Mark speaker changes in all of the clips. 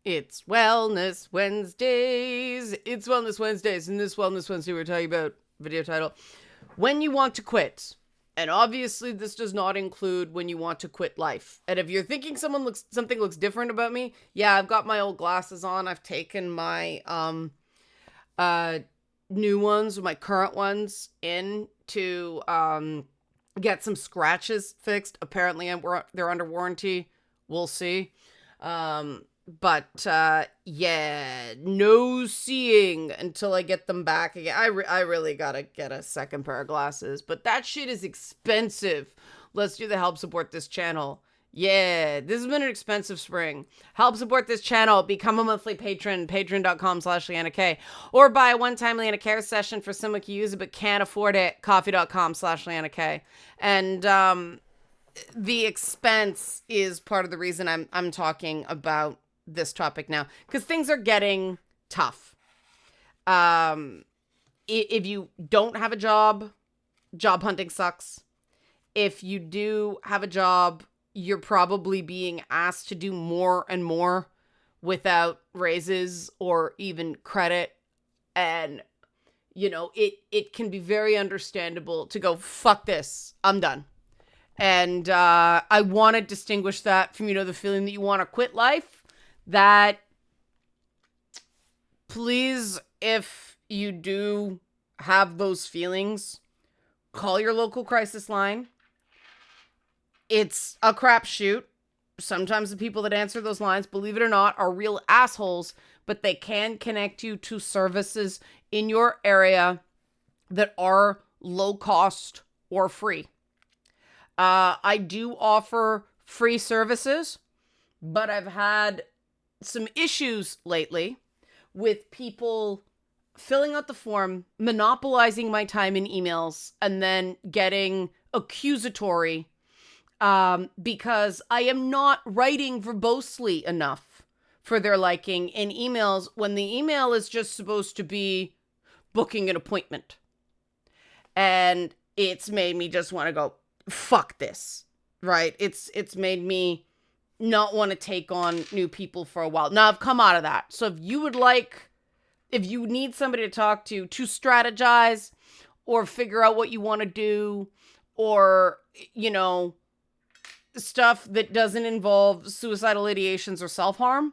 Speaker 1: It's Wellness Wednesdays. It's Wellness Wednesdays. In this Wellness Wednesday, we're talking about video title, When You Want to Quit. And obviously, this does not include when you want to quit life. And if you're thinking something looks different about me, yeah, I've got my old glasses on. I've taken my new ones, my current ones, in to get some scratches fixed. Apparently, they're under warranty. We'll see. But yeah, no seeing until I get them back again. I really gotta get a second pair of glasses, but that shit is expensive. Let's do the help support this channel. Yeah, this has been an expensive spring. Help support this channel. Become a monthly patron, patreon.com/LeannaK. Or buy a one-time Leanna Care session for someone who can use it but can't afford it, coffee.com/LeannaK. And the expense is part of the reason I'm talking about this topic now, because things are getting tough. If you don't have a job hunting sucks. If you do have a job, you're probably being asked to do more and more without raises or even credit. And, you know, it can be very understandable to go, fuck this, I'm done. And I want to distinguish that from, the feeling that you want to quit life. That, please, if you do have those feelings, call your local crisis line. It's a crapshoot. Sometimes the people that answer those lines, believe it or not, are real assholes, but they can connect you to services in your area that are low cost or free. I do offer free services, but I've had some issues lately with people filling out the form, monopolizing my time in emails, and then getting accusatory because I am not writing verbosely enough for their liking in emails when the email is just supposed to be booking an appointment. And it's made me just want to go, fuck this, right? It's made me not want to take on new people for a while. Now I've come out of that. So if you need somebody to talk to strategize or figure out what you want to do, or, stuff that doesn't involve suicidal ideations or self-harm,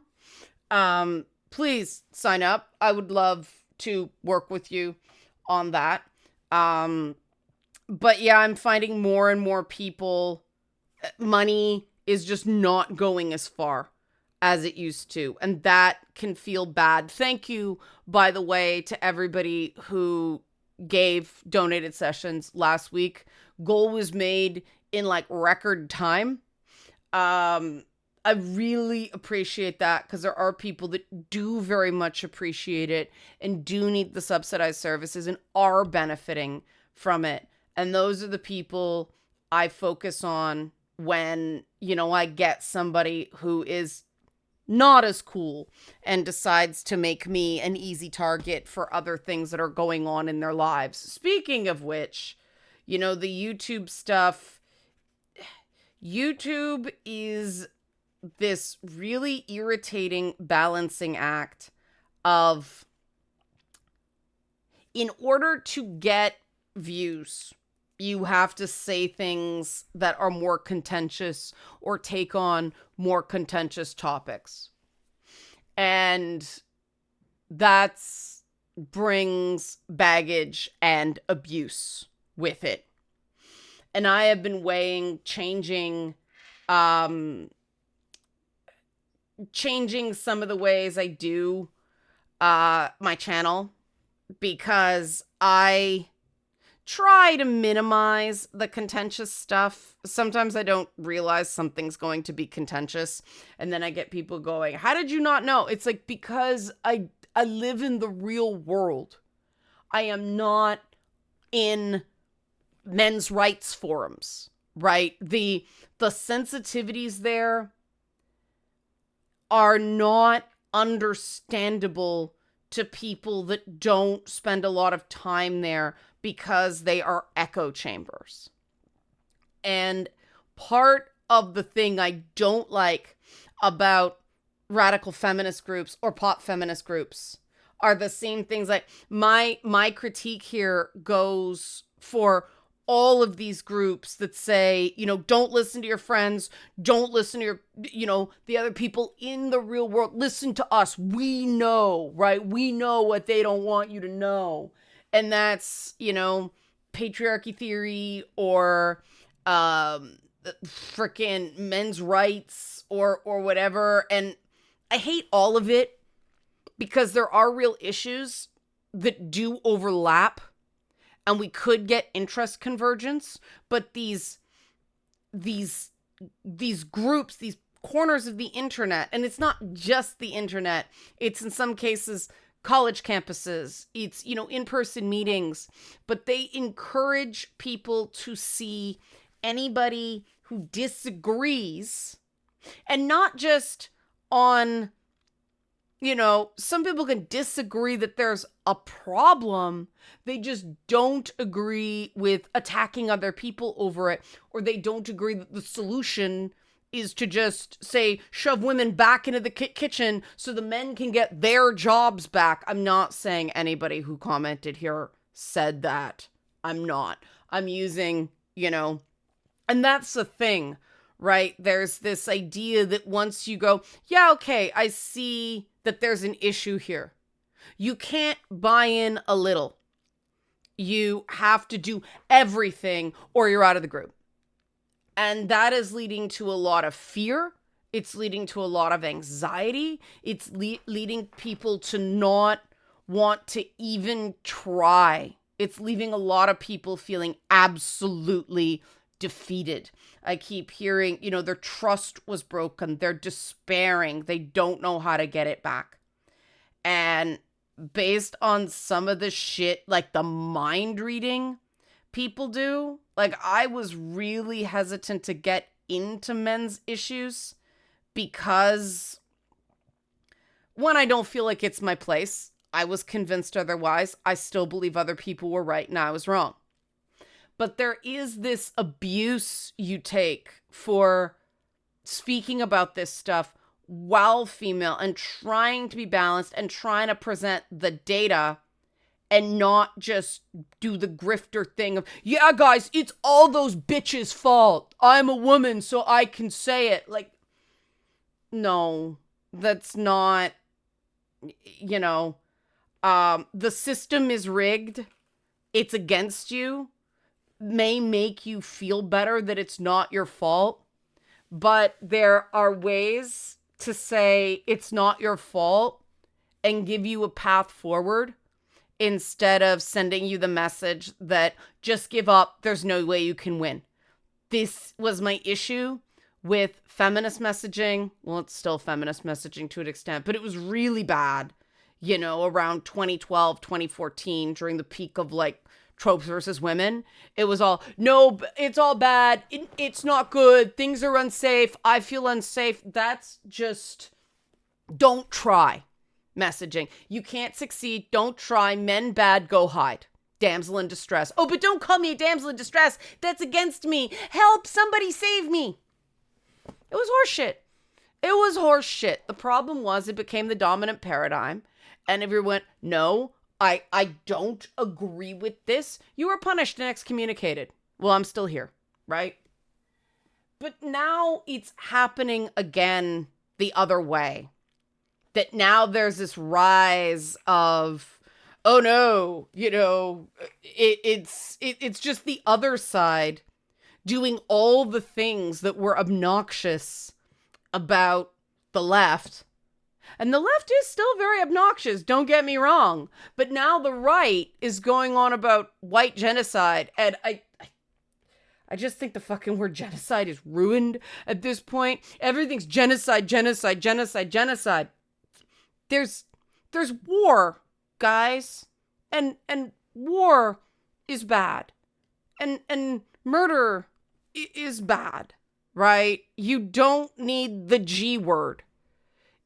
Speaker 1: please sign up. I would love to work with you on that. But yeah, I'm finding more and more people, money is just not going as far as it used to. And that can feel bad. Thank you, by the way, to everybody who donated sessions last week. Goal was made in record time. I really appreciate that, because there are people that do very much appreciate it and do need the subsidized services and are benefiting from it. And those are the people I focus on when, I get somebody who is not as cool and decides to make me an easy target for other things that are going on in their lives. Speaking of which, the YouTube stuff, YouTube is this really irritating balancing act of, in order to get views, you have to say things that are more contentious or take on more contentious topics. And that brings baggage and abuse with it. And I have been weighing changing some of the ways I do my channel, because I try to minimize the contentious stuff. Sometimes I don't realize something's going to be contentious, and then I get people going, how did you not know? It's because I live in the real world. I am not in men's rights forums, right? The sensitivities there are not understandable to people that don't spend a lot of time there, because they are echo chambers. And part of the thing I don't like about radical feminist groups or pop feminist groups are the same things. Like my critique here goes for all of these groups that say, don't listen to your friends, don't listen to the other people in the real world. Listen to us. We know, right? We know what they don't want you to know. And that's, patriarchy theory or freaking men's rights or whatever. And I hate all of it because there are real issues that do overlap and we could get interest convergence, but these groups, these corners of the internet, and it's not just the internet, it's in some cases college campuses, it's, in-person meetings, but they encourage people to see anybody who disagrees, and not just on, some people can disagree that there's a problem. They just don't agree with attacking other people over it, or they don't agree that the solution is to just say, shove women back into the kitchen so the men can get their jobs back. I'm not saying anybody who commented here said that. I'm not. I'm using, and that's the thing, right? There's this idea that once you go, yeah, okay, I see that there's an issue here. You can't buy in a little. You have to do everything or you're out of the group. And that is leading to a lot of fear. It's leading to a lot of anxiety. It's leading people to not want to even try. It's leaving a lot of people feeling absolutely defeated. I keep hearing, their trust was broken. They're despairing. They don't know how to get it back. And based on some of the shit, like the mind reading people do, like I was really hesitant to get into men's issues because one, I don't feel like it's my place. I was convinced otherwise. I still believe other people were right and I was wrong. But there is this abuse you take for speaking about this stuff while female and trying to be balanced and trying to present the data and not just do the grifter thing of, yeah, guys, it's all those bitches' fault. I'm a woman, so I can say it. Like, no, that's not, the system is rigged. It's against you. May make you feel better that it's not your fault. But there are ways to say it's not your fault and give you a path forward instead of sending you the message that just give up. There's no way you can win. This was my issue with feminist messaging. Well, it's still feminist messaging to an extent, but it was really bad, around 2012, 2014, during the peak of like tropes versus women. It was all, no, it's all bad. It's not good. Things are unsafe. I feel unsafe. That's just, don't try messaging. You can't succeed. Don't try. Men bad. Go hide. Damsel in distress. Oh, but don't call me a damsel in distress. That's against me. Help. Somebody save me. It was horseshit. It was horseshit. The problem was it became the dominant paradigm. And everyone went, no, I don't agree with this. You were punished and excommunicated. Well, I'm still here, right? But now it's happening again the other way. That now there's this rise of, oh no, it's just the other side doing all the things that were obnoxious about the left. And the left is still very obnoxious, don't get me wrong. But now the right is going on about white genocide. And I just think the fucking word genocide is ruined at this point. Everything's genocide, genocide, genocide, genocide. There's war, guys. And war is bad. And murder is bad, right? You don't need the G word.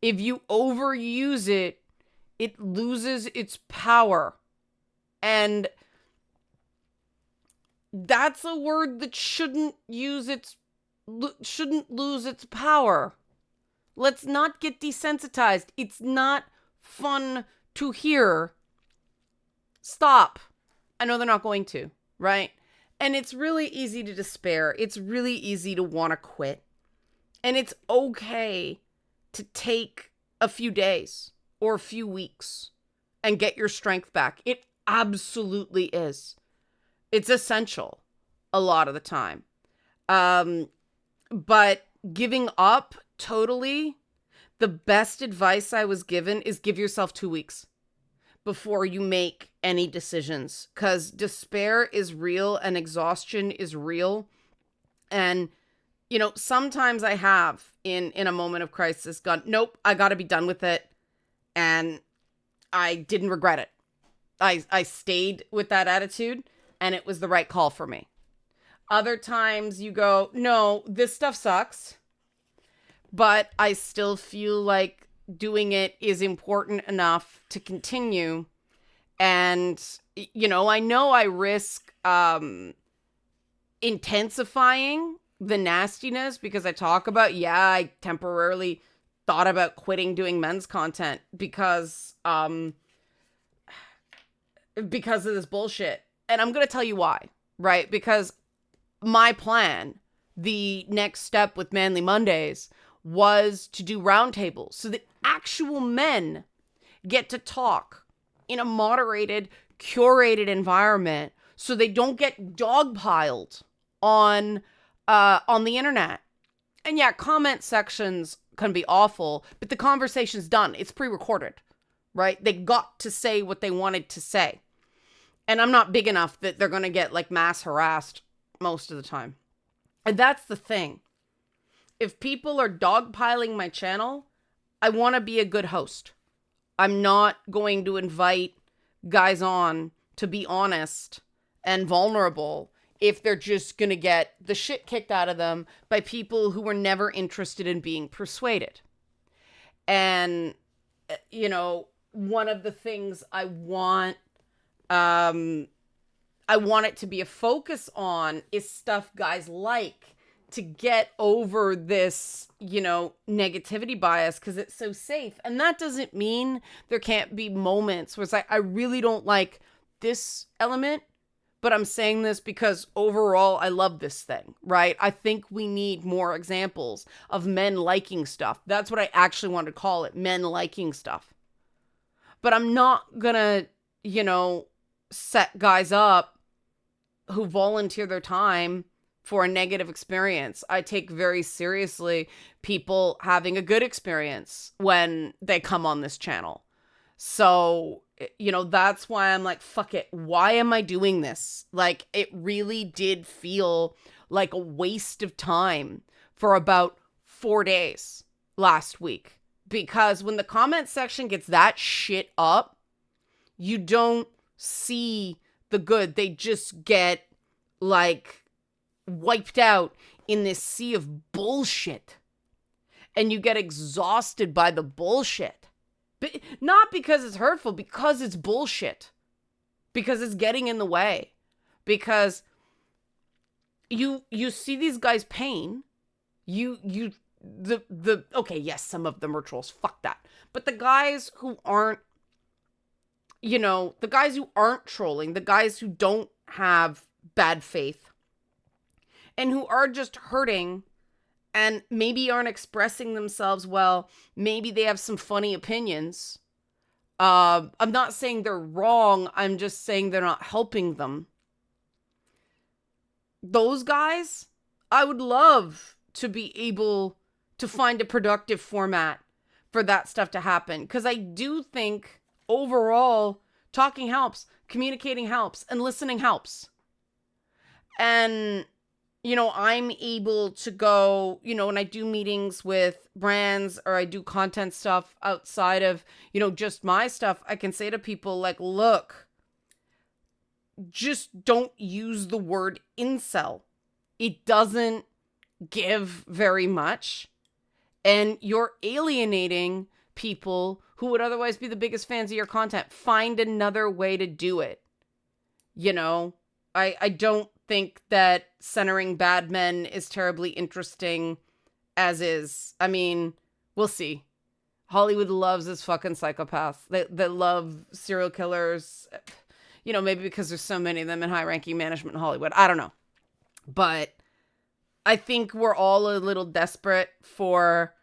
Speaker 1: If you overuse it, it loses its power. And that's a word that shouldn't lose its power. Let's not get desensitized. It's not fun to hear. Stop. I know they're not going to, right? And it's really easy to despair. It's really easy to want to quit. And it's okay to take a few days or a few weeks and get your strength back. It absolutely is. It's essential a lot of the time. But giving up totally, the best advice I was given is give yourself 2 weeks before you make any decisions, because despair is real and exhaustion is real. And, you know, sometimes I have in a moment of crisis gone, nope, I got to be done with it. And I didn't regret it. I stayed with that attitude and it was the right call for me. Other times you go, no, this stuff sucks, but I still feel like doing it is important enough to continue. And, you know I risk intensifying the nastiness because I talk about, I temporarily thought about quitting doing men's content because of this bullshit. And I'm going to tell you why, right? Because my plan, the next step with Manly Mondays, was to do roundtables so that actual men get to talk in a moderated, curated environment so they don't get dogpiled on the internet. And yeah, comment sections can be awful, but the conversation's done. It's pre-recorded, right? They got to say what they wanted to say. And I'm not big enough that they're going to get like mass harassed most of the time. And that's the thing. If people are dogpiling my channel, I want to be a good host. I'm not going to invite guys on to be honest and vulnerable if they're just going to get the shit kicked out of them by people who were never interested in being persuaded. And, you know, one of the things I want it to be a focus on is stuff guys like, to get over this, you know, negativity bias because it's so safe. And that doesn't mean there can't be moments where it's like, I really don't like this element, but I'm saying this because overall I love this thing, right? I think we need more examples of men liking stuff. That's what I actually want to call it, men liking stuff. But I'm not gonna, you know, set guys up who volunteer their time for a negative experience. I take very seriously people having a good experience when they come on this channel. So, you know, that's why I'm like, fuck it. Why am I doing this? Like, it really did feel like a waste of time for about 4 days last week. Because when the comment section gets that shit up, you don't see the good. They just get like wiped out in this sea of bullshit. And you get exhausted by the bullshit. But not because it's hurtful, because it's bullshit. Because it's getting in the way. Because you see these guys' pain. Okay, yes, some of them are trolls. Fuck that. But the guys who aren't, you know, the guys who aren't trolling, the guys who don't have bad faith, and who are just hurting and maybe aren't expressing themselves well, maybe they have some funny opinions. I'm not saying they're wrong. I'm just saying they're not helping them. Those guys, I would love to be able to find a productive format for that stuff to happen. Because I do think overall, talking helps, communicating helps, and listening helps. And you know, I'm able to go, you know, when I do meetings with brands or I do content stuff outside of, you know, just my stuff, I can say to people like, look, just don't use the word incel. It doesn't give very much. And you're alienating people who would otherwise be the biggest fans of your content. Find another way to do it. You know, I don't think that centering bad men is terribly interesting as is. I mean, We'll see. Hollywood loves its fucking psychopaths. They love serial killers. You know, maybe because there's so many of them in high-ranking management in Hollywood. I don't know. But I think we're all a little desperate for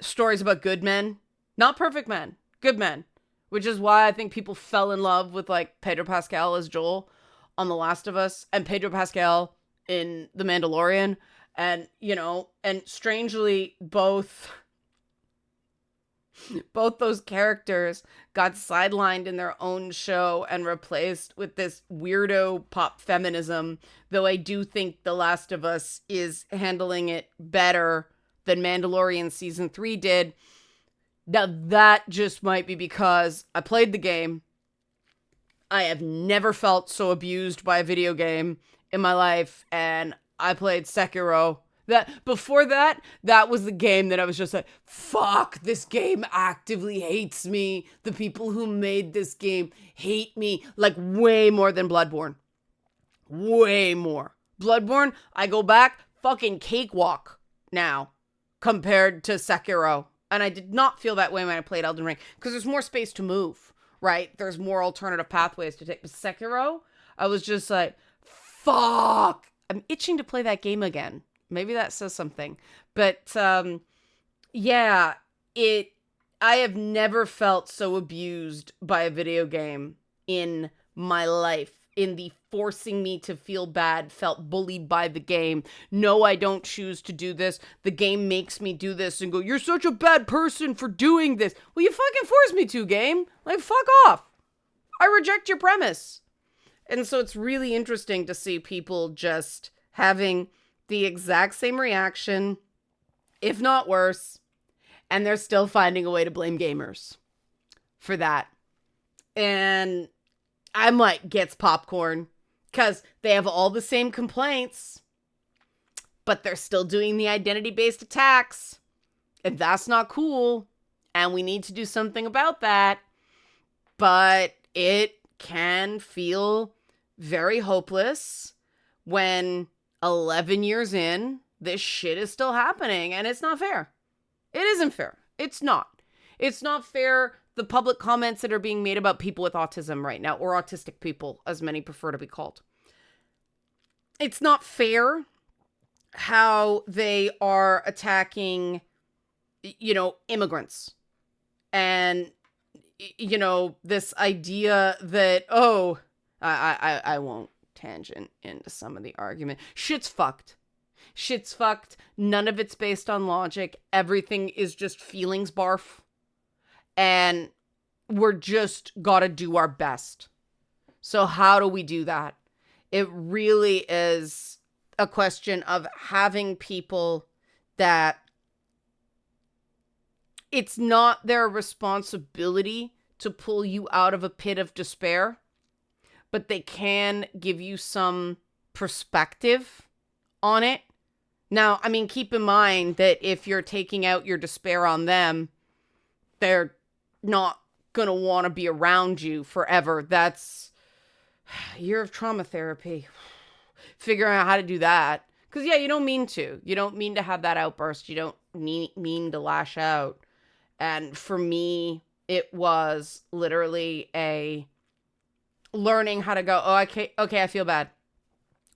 Speaker 1: stories about good men. Not perfect men. Good men. Which is why I think people fell in love with, like, Pedro Pascal as Joel on The Last of Us and Pedro Pascal in The Mandalorian. And, you know, and strangely, both those characters got sidelined in their own show and replaced with this weirdo pop feminism, though I do think The Last of Us is handling it better than Mandalorian Season 3 did. Now, that just might be because I played the game. I have never felt so abused by a video game in my life, and I played Sekiro. Before that was the game that I was just like, fuck, this game actively hates me. The people who made this game hate me, like, way more than Bloodborne. Way more. Bloodborne, I go back, fucking cakewalk now compared to Sekiro. And I did not feel that way when I played Elden Ring, because there's more space to move, right? There's more alternative pathways to take. But Sekiro, I was just like, fuck. I'm itching to play that game again. Maybe that says something. But yeah, I have never felt so abused by a video game in my life. In the forcing me to feel bad, felt bullied by the game. No, I don't choose to do this. The game makes me do this and go, you're such a bad person for doing this. Well, you fucking forced me to, game. Like, fuck off. I reject your premise. And so it's really interesting to see people just having the exact same reaction, if not worse, and they're still finding a way to blame gamers for that. And I'm like, gets popcorn, because they have all the same complaints, but they're still doing the identity-based attacks, and that's not cool, and we need to do something about that. But it can feel very hopeless when 11 years in, this shit is still happening, and it's not fair. It isn't fair. It's not. It's not fair, the public comments that are being made about people with autism right now, or autistic people, as many prefer to be called. It's not fair how they are attacking, you know, immigrants. And, you know, this idea that, oh, I won't tangent into some of the argument. Shit's fucked. Shit's fucked. None of it's based on logic. Everything is just feelings barf. And we're just gotta do our best. So how do we do that? It really is a question of having people that it's not their responsibility to pull you out of a pit of despair, but they can give you some perspective on it. Now, I mean, keep in mind that if you're taking out your despair on them, they're not going to want to be around you forever. That's a year of trauma therapy. Figuring out how to do that. Because, yeah, you don't mean to. You don't mean to have that outburst. You don't mean to lash out. And for me, it was literally a learning how to go, oh, okay, I feel bad.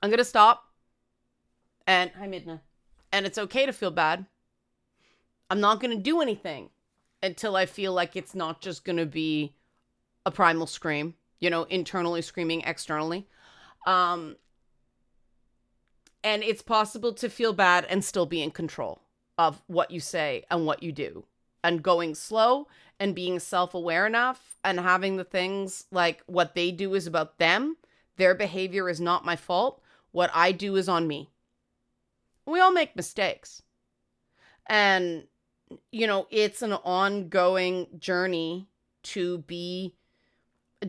Speaker 1: I'm going to stop. And, hi, Midna. And it's okay to feel bad. I'm not going to do anything until I feel like it's not just going to be a primal scream, you know, internally screaming externally. And it's possible to feel bad and still be in control of what you say and what you do. And going slow and being self-aware enough and having the things like what they do is about them. Their behavior is not my fault. What I do is on me. We all make mistakes. And, you know, it's an ongoing journey to be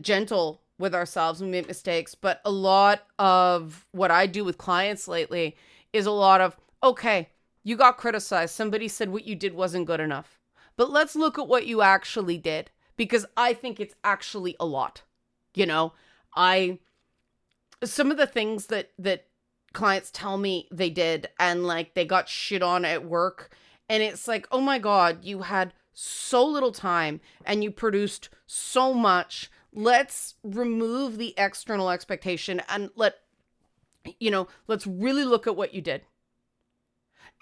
Speaker 1: gentle with ourselves. We make mistakes. But a lot of what I do with clients lately is a lot of, okay, you got criticized. Somebody said what you did wasn't good enough. But let's look at what you actually did, because I think it's actually a lot. You know, some of the things that clients tell me they did, and like they got shit on at work. And it's like, oh my God, you had so little time and you produced so much. Let's remove the external expectation and let's really look at what you did.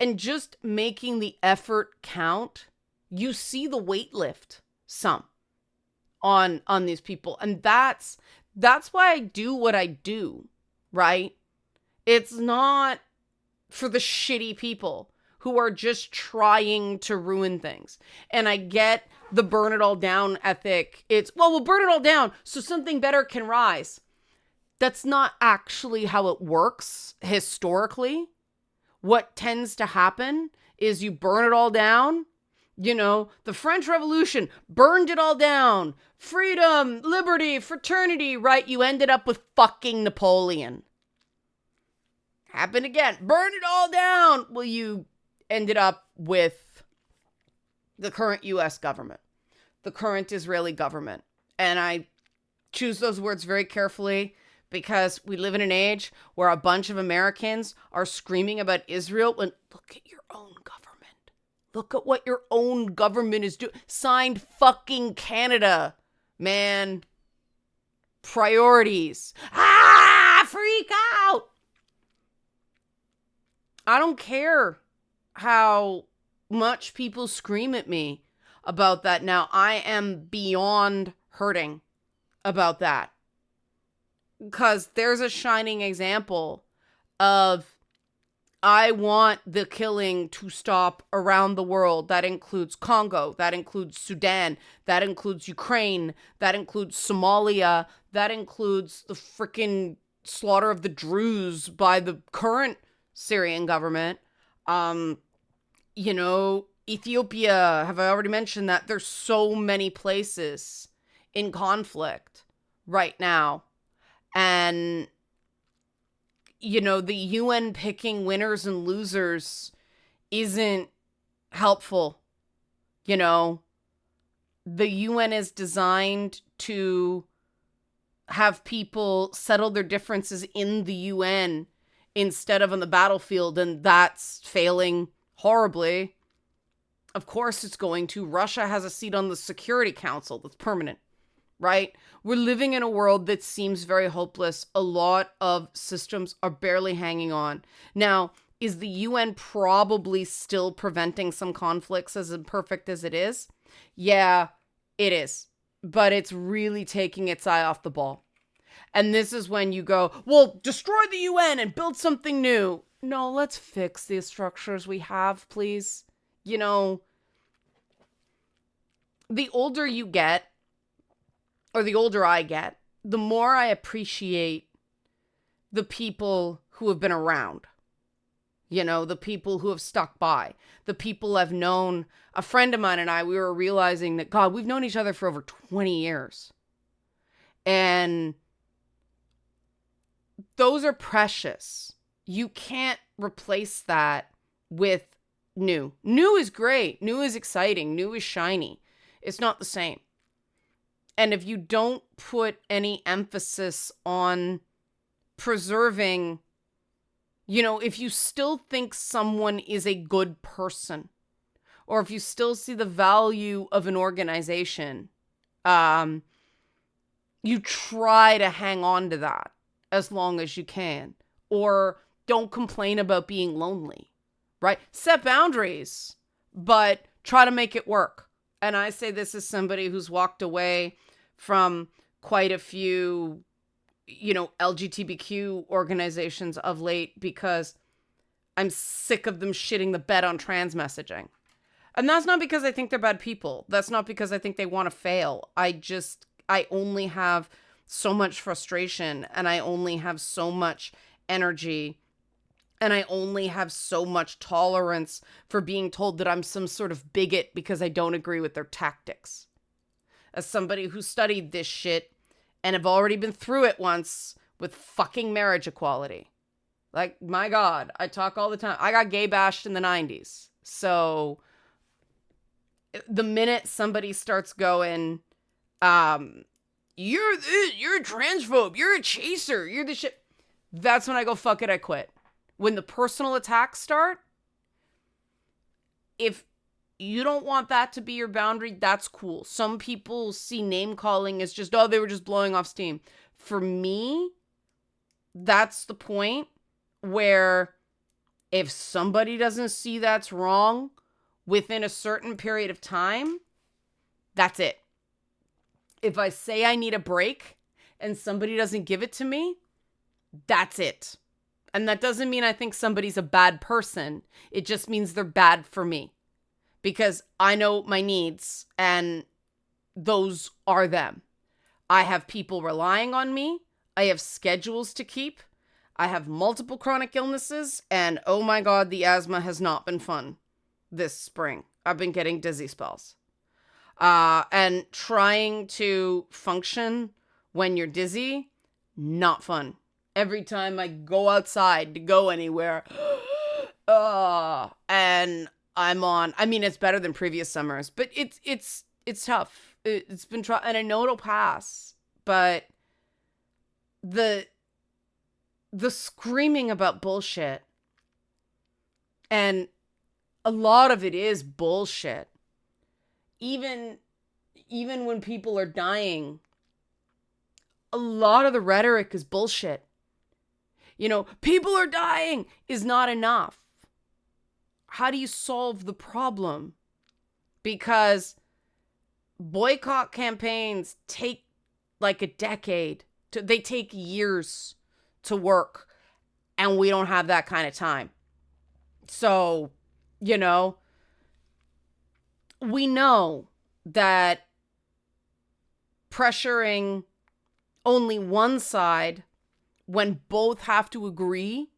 Speaker 1: And just making the effort count, you see the weight lift some on these people. And that's why I do what I do, right? It's not for the shitty people who are just trying to ruin things. And I get the burn it all down ethic. It's, well, we'll burn it all down so something better can rise. That's not actually how it works historically. What tends to happen is you burn it all down. You know, the French Revolution burned it all down. Freedom, liberty, fraternity, right? You ended up with fucking Napoleon. Happened again. Burn it all down. Well, you ended up with the current U.S. government, the current Israeli government. And I choose those words very carefully because we live in an age where a bunch of Americans are screaming about Israel when look at your own government. Look at what your own government is doing. Signed fucking Canada, man. Priorities. Freak out. I don't care how much people scream at me about that now. I am beyond hurting about that. Because there's a shining example of I want the killing to stop around the world. That includes Congo. That includes Sudan. That includes Ukraine. That includes Somalia. That includes the freaking slaughter of the Druze by the current Syrian government. Ethiopia, have I already mentioned that? There's so many places in conflict right now. And, the UN picking winners and losers isn't helpful. The UN is designed to have people settle their differences in the UN instead of on the battlefield, and that's failing horribly. Of course it's going to. Russia has a seat on the Security Council that's permanent, right? We're living in a world that seems very hopeless. A lot of systems are barely hanging on. Now, is the UN probably still preventing some conflicts, as imperfect as it is? Yeah, it is. But it's really taking its eye off the ball. And this is when you go, well, destroy the UN and build something new. No, let's fix the structures we have, please. The older you get, or the older I get, the more I appreciate the people who have been around. The people who have stuck by. The people I've known. A friend of mine and I, we were realizing that, God, we've known each other for over 20 years. And those are precious. You can't replace that with new. New is great. New is exciting. New is shiny. It's not the same. And if you don't put any emphasis on preserving, if you still think someone is a good person, or if you still see the value of an organization, you try to hang on to that as long as you can. Or don't complain about being lonely, right? Set boundaries, but try to make it work. And I say this as somebody who's walked away from quite a few, LGBTQ organizations of late because I'm sick of them shitting the bed on trans messaging. And that's not because I think they're bad people. That's not because I think they want to fail. I only have so much frustration, and I only have so much energy, and I only have so much tolerance for being told that I'm some sort of bigot because I don't agree with their tactics. As somebody who studied this shit and have already been through it once with fucking marriage equality. Like, my God, I talk all the time. I got gay bashed in the 90s. So the minute somebody starts going, you're a transphobe, you're a chaser, you're the shit, that's when I go, fuck it, I quit. when the personal attacks start, if you don't want that to be your boundary, that's cool. Some people see name calling as just, oh, they were just blowing off steam. For me, that's the point where if somebody doesn't see that's wrong within a certain period of time, that's it. If I say I need a break and somebody doesn't give it to me, that's it. And that doesn't mean I think somebody's a bad person. It just means they're bad for me. Because I know my needs and those are them. I have people relying on me. I have schedules to keep. I have multiple chronic illnesses. And oh my God, the asthma has not been fun this spring. I've been getting dizzy spells. And trying to function when you're dizzy, not fun. Every time I go outside to go anywhere, and I'm on, I mean, it's better than previous summers, but it's tough. It's been and I know it'll pass, but the screaming about bullshit, and a lot of it is bullshit. Even when people are dying, a lot of the rhetoric is bullshit. You know, people are dying is not enough. How do you solve the problem? Because boycott campaigns take like a decade. They take years to work, and we don't have that kind of time. So, you know, we know that pressuring only one side when both have to agree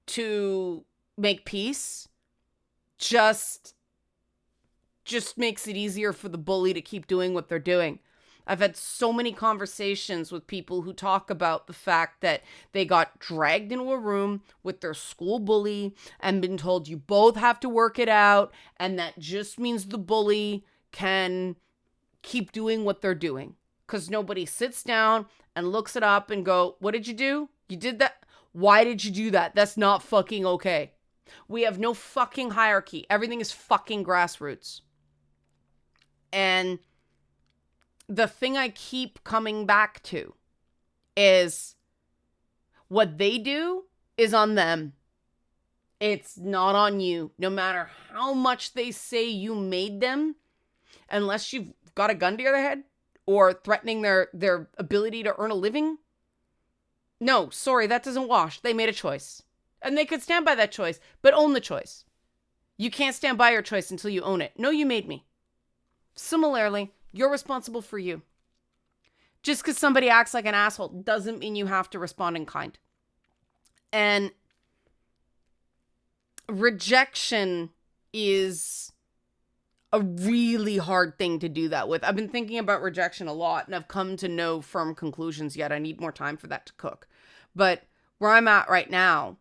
Speaker 1: to make peace just makes it easier for the bully to keep doing what they're doing. I've had so many conversations with people who talk about the fact that they got dragged into a room with their school bully and been told you both have to work it out, and that just means the bully can keep doing what they're doing. Because nobody sits down and looks it up and go, what did you do? You did that? Why did you do that? That's not fucking okay. We have no fucking hierarchy. Everything is fucking grassroots. And the thing I keep coming back to is what they do is on them. It's not on you. No matter how much they say you made them, unless you've got a gun to your head or threatening their ability to earn a living. No, sorry, that doesn't wash. They made a choice. And they could stand by that choice, but own the choice. You can't stand by your choice until you own it. No, you made me. Similarly, you're responsible for you. Just because somebody acts like an asshole doesn't mean you have to respond in kind. And rejection is a really hard thing to do that with. I've been thinking about rejection a lot, and I've come to no firm conclusions yet. I need more time for that to cook. But where I'm at right now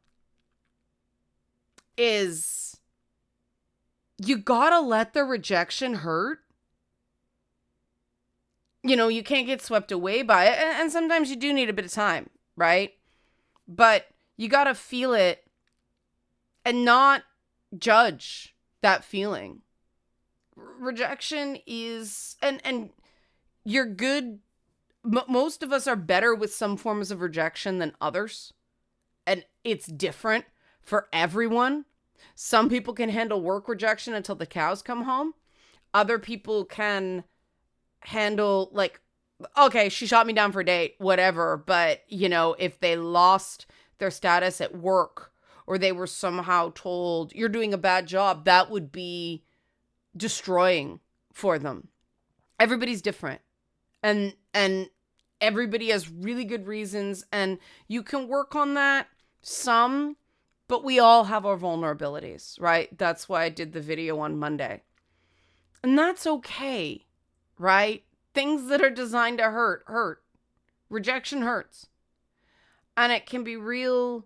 Speaker 1: is you gotta let the rejection hurt. You know, you can't get swept away by it. And sometimes you do need a bit of time, right? But you gotta feel it and not judge that feeling. Rejection is, and you're good. Most of us are better with some forms of rejection than others. And it's different for everyone. Some people can handle work rejection until the cows come home. Other people can handle, like, okay, she shot me down for a date, whatever. But, you know, if they lost their status at work or they were somehow told you're doing a bad job, that would be destroying for them. Everybody's different. And everybody has really good reasons, and you can work on that some, but we all have our vulnerabilities, right? That's why I did the video on Monday. And that's okay, right? Things that are designed to hurt. Rejection hurts. And it can be real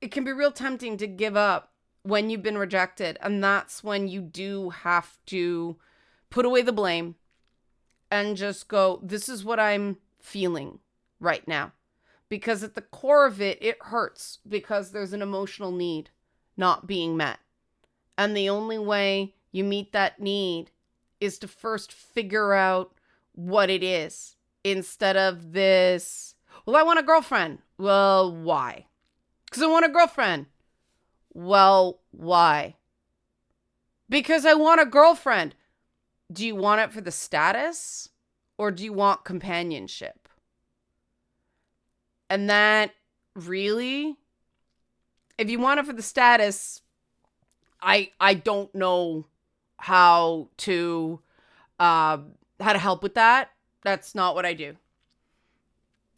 Speaker 1: tempting to give up when you've been rejected. And that's when you do have to put away the blame and just go, this is what I'm feeling right now. Because at the core of it, it hurts because there's an emotional need not being met. And the only way you meet that need is to first figure out what it is instead of this, well, I want a girlfriend. Well, why? Because I want a girlfriend. Well, why? Because I want a girlfriend. Do you want it for the status or do you want companionship? And that really, if you want it for the status, I don't know how to help with that. That's not what I do.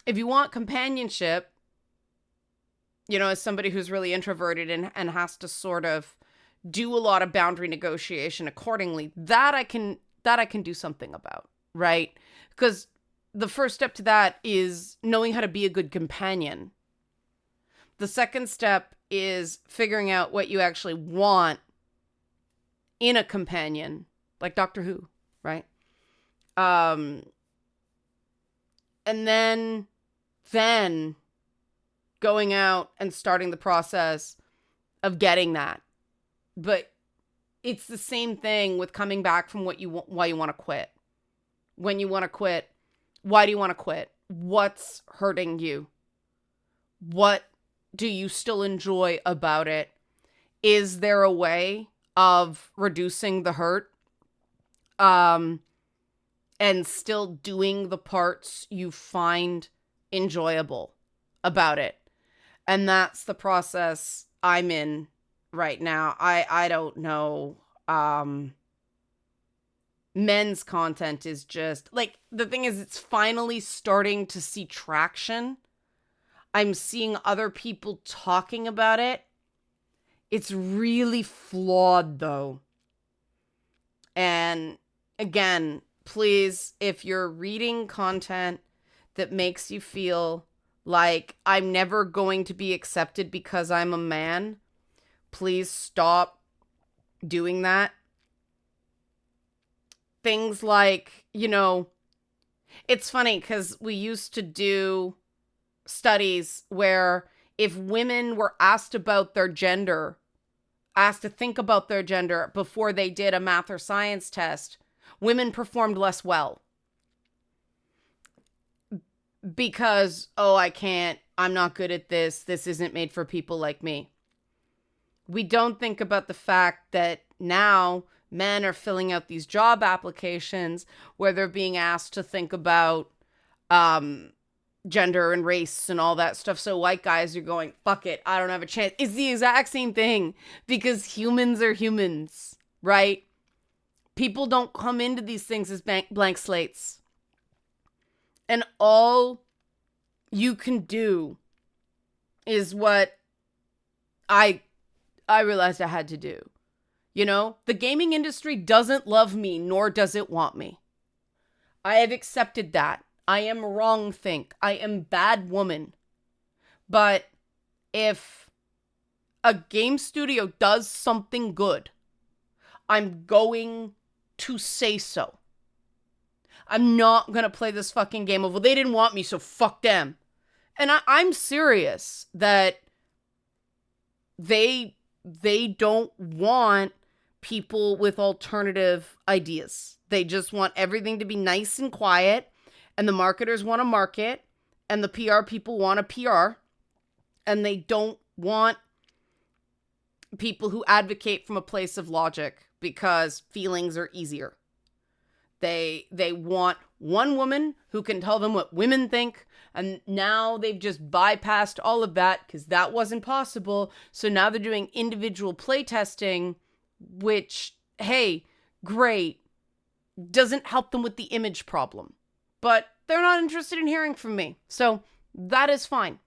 Speaker 1: If you want companionship, you know, as somebody who's really introverted and has to sort of do a lot of boundary negotiation accordingly, that I can do something about, right? Because the first step to that is knowing how to be a good companion. The second step is figuring out what you actually want in a companion, like Doctor Who, right? And then going out and starting the process of getting that. But it's the same thing with coming back from why you want to quit. When you want to quit, why do you want to quit? What's hurting you? What do you still enjoy about it? Is there a way of reducing the hurt and still doing the parts you find enjoyable about it? And that's the process I'm in right now. I don't know. Men's content is just like, the thing is, it's finally starting to see traction. I'm seeing other people talking about it. It's really flawed though. And again, please, if you're reading content that makes you feel like I'm never going to be accepted because I'm a man, please stop doing that. Things like, you know, it's funny because we used to do studies where if women were asked about their gender, asked to think about their gender before they did a math or science test, women performed less well. Because, oh, I'm not good at this. This isn't made for people like me. We don't think about the fact that now men are filling out these job applications where they're being asked to think about gender and race and all that stuff. So white guys are going, fuck it, I don't have a chance. It's the exact same thing because humans are humans, right? People don't come into these things as blank slates. And all you can do is what I realized I had to do. You know, the gaming industry doesn't love me, nor does it want me. I have accepted that. I am wrong think. I am bad woman. But if a game studio does something good, I'm going to say so. I'm not going to play this fucking game of, well, they didn't want me, so fuck them. And I'm serious that they don't want people with alternative ideas. They just want everything to be nice and quiet, and the marketers want to market, and the PR people want a PR, and they don't want people who advocate from a place of logic because feelings are easier. They want one woman who can tell them what women think, and now they've just bypassed all of that because that wasn't possible. So now they're doing individual playtesting, which, hey, great, doesn't help them with the image problem. But they're not interested in hearing from me. So that is fine.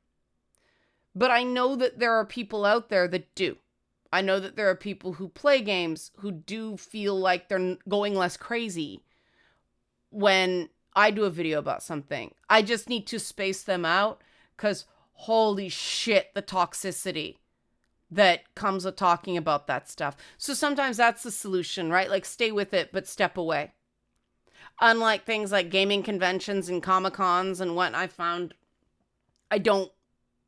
Speaker 1: But I know that there are people out there that do. I know that there are people who play games who do feel like they're going less crazy when I do a video about something. I just need to space them out because holy shit, the toxicity that comes with talking about that stuff. So sometimes that's the solution, right? Like stay with it, but step away. Unlike things like gaming conventions and Comic-Cons and what I found I don't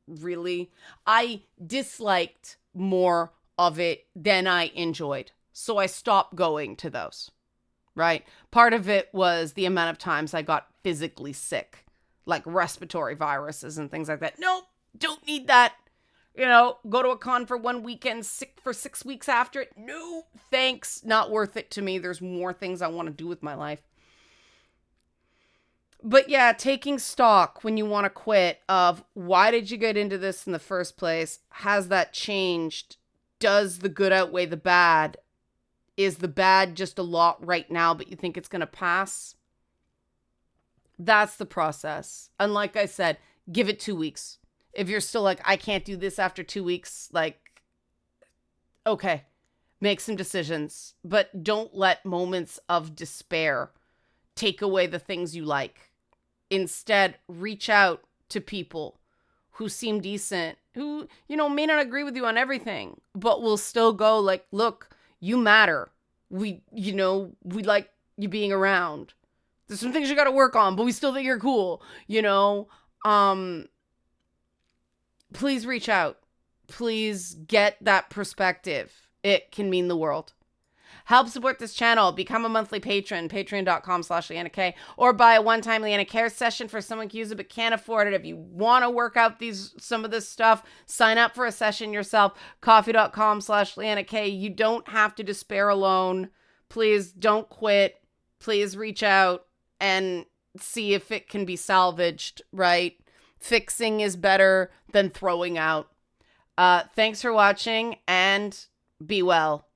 Speaker 1: really. I disliked more of it than I enjoyed. So I stopped going to those, right? Part of it was the amount of times I got physically sick, like respiratory viruses and things like that. Nope, don't need that. Go to a con for one weekend, sick for 6 weeks after it. No, thanks. Not worth it to me. There's more things I want to do with my life. But yeah, taking stock when you want to quit of why did you get into this in the first place? Has that changed? Does the good outweigh the bad? Is the bad just a lot right now, but you think it's going to pass? That's the process. And like I said, give it 2 weeks. If you're still like, I can't do this after 2 weeks, like, okay, make some decisions. But don't let moments of despair take away the things you like. Instead, reach out to people who seem decent, who, may not agree with you on everything, but will still go like, look, you matter. We like you being around. There's some things you got to work on, but we still think you're cool, Please reach out. Please get that perspective. It can mean the world. Help support this channel. Become a monthly patron, patreon.com/Leanna K, or buy a one-time Leanna Care session for someone who uses it but can't afford it. If you want to work out some of this stuff, sign up for a session yourself, coffee.com/Leanna K. You don't have to despair alone. Please don't quit. Please reach out and see if it can be salvaged, right? Fixing is better than throwing out. Thanks for watching and be well.